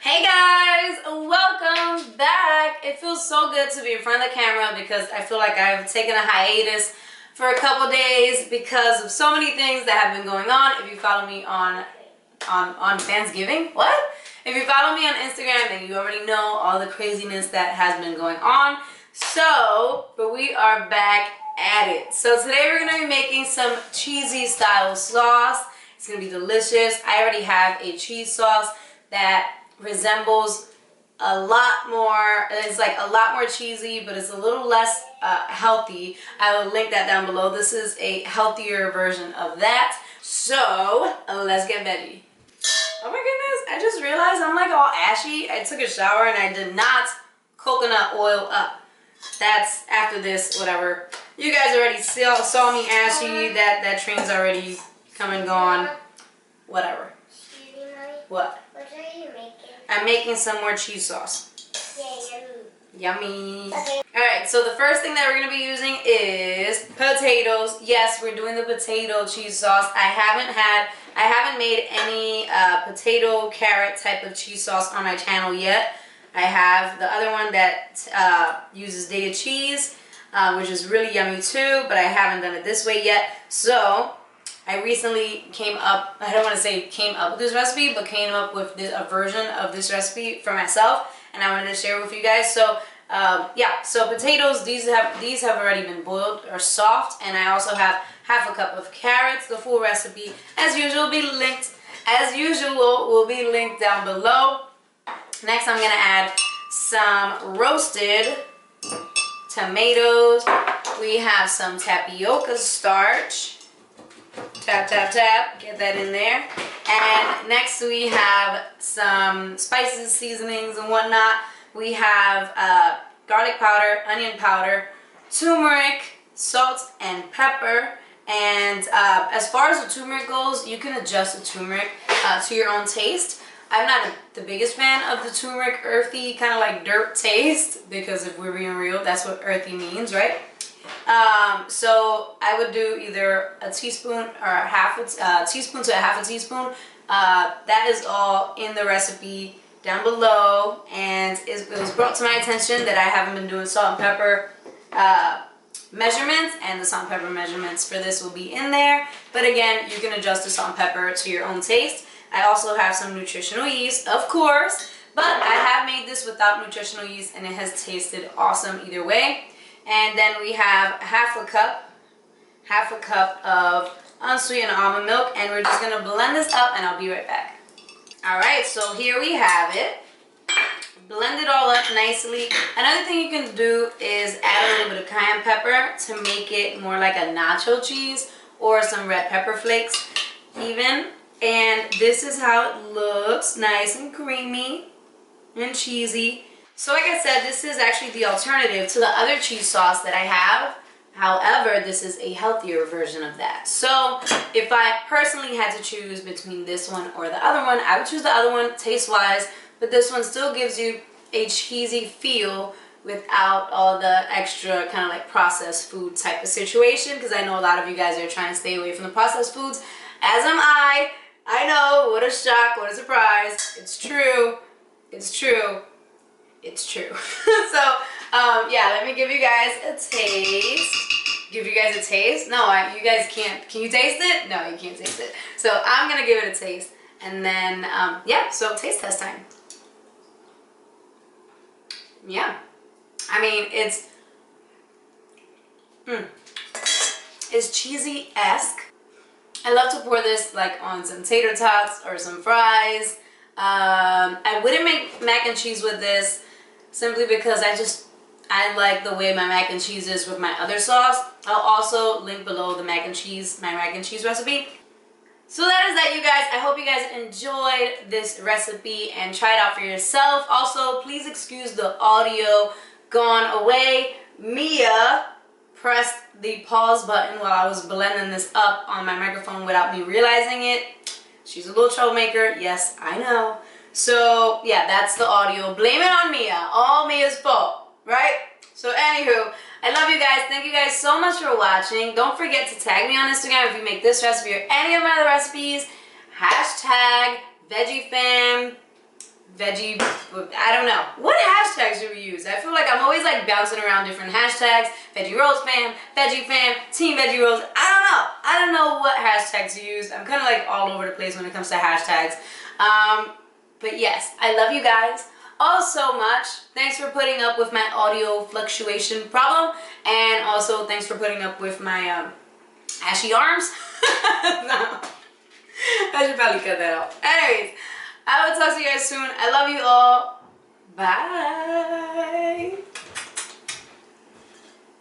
Hey guys, welcome back. It feels so good to be in front of the camera because I feel like I've taken a hiatus for a couple days because of so many things that have been going on. If you follow me on Thanksgiving, what? If you follow me on Instagram, then you already know all the craziness that has been going on. But we are back at it. So today we're gonna be making some cheesy style sauce. It's gonna be delicious. I already have a cheese sauce that resembles a lot more, it's like a lot more cheesy, but it's a little less healthy. I will link that down below. This is a healthier version of that. So let's get veggie. Oh my goodness, I just realized I'm like all ashy. I took a shower and I did not coconut oil up. That's after this, whatever. You guys already saw me ashy. That train's already come and gone. Whatever. What? What are you making? I'm making some more cheese sauce. Yeah, Yummy. Okay. Alright, so the first thing that we're going to be using is potatoes. Yes, we're doing the potato cheese sauce. I haven't made any potato carrot type of cheese sauce on my channel yet. I have the other one that uses Data cheese, which is really yummy too, but I haven't done it this way yet. So I recently I don't want to say came up with this recipe, but came up with a version of this recipe for myself, and I wanted to share with you guys. So yeah, so potatoes, these have already been boiled or soft, and I also have half a cup of carrots. The full recipe, as usual, will be linked down below. Next, I'm gonna add some roasted tomatoes. We have some tapioca starch. Tap, tap, tap, get that in there. And next we have some spices, seasonings, and whatnot. We have garlic powder, onion powder, turmeric, salt, and pepper. And as far as the turmeric goes, you can adjust the turmeric to your own taste. I'm not the biggest fan of the turmeric earthy, kind of like dirt taste, because if we're being real, that's what earthy means, right? So I would do either a teaspoon or a teaspoon to a half a teaspoon. That is all in the recipe down below, and it was brought to my attention that I haven't been doing salt and pepper measurements, and the salt and pepper measurements for this will be in there. But again, you can adjust the salt and pepper to your own taste. I also have some nutritional yeast, of course, but I have made this without nutritional yeast, and it has tasted awesome either way. And then we have half a cup of unsweetened almond milk, and we're just gonna blend this up, and I'll be right back. All right, so here we have it. Blend it all up nicely. Another thing you can do is add a little bit of cayenne pepper to make it more like a nacho cheese, or some red pepper flakes even. And this is how it looks, nice and creamy and cheesy. So like I said, this is actually the alternative to the other cheese sauce that I have. However, this is a healthier version of that. So if I personally had to choose between this one or the other one, I would choose the other one taste-wise, but this one still gives you a cheesy feel without all the extra kind of like processed food type of situation, because I know a lot of you guys are trying to stay away from the processed foods, as am I. I know, what a shock, what a surprise. It's true, it's true. It's true. So, yeah, let me give you guys a taste. Give you guys a taste? No, you guys can't. Can you taste it? No, you can't taste it. So I'm going to give it a taste. And then, yeah, so taste test time. Yeah. I mean, it's cheesy-esque. I love to pour this like on some tater tots or some fries. I wouldn't make mac and cheese with this simply because I like the way my mac and cheese is with my other sauce. I'll also link below the my mac and cheese recipe. So that is that, you guys. I hope you guys enjoyed this recipe and try it out for yourself. Also, please excuse the audio gone away. Mia pressed the pause button while I was blending this up on my microphone without me realizing it. She's a little troublemaker. Yes, I know. So, yeah, that's the audio. Blame it on Mia. All Mia's fault, right? So, anywho, I love you guys. Thank you guys so much for watching. Don't forget to tag me on Instagram if you make this recipe or any of my other recipes. Hashtag Veggie Fam. Veggie, I don't know. What hashtags do we use? I feel like I'm always like bouncing around different hashtags. Veggie Rolls Fam, Veggie Fam, Team Veggie Rolls. I don't know what hashtags to use. I'm kind of like all over the place when it comes to hashtags. But yes, I love you guys all so much. Thanks for putting up with my audio fluctuation problem. And also thanks for putting up with my ashy arms. No. I should probably cut that out. Anyways, I will talk to you guys soon. I love you all. Bye.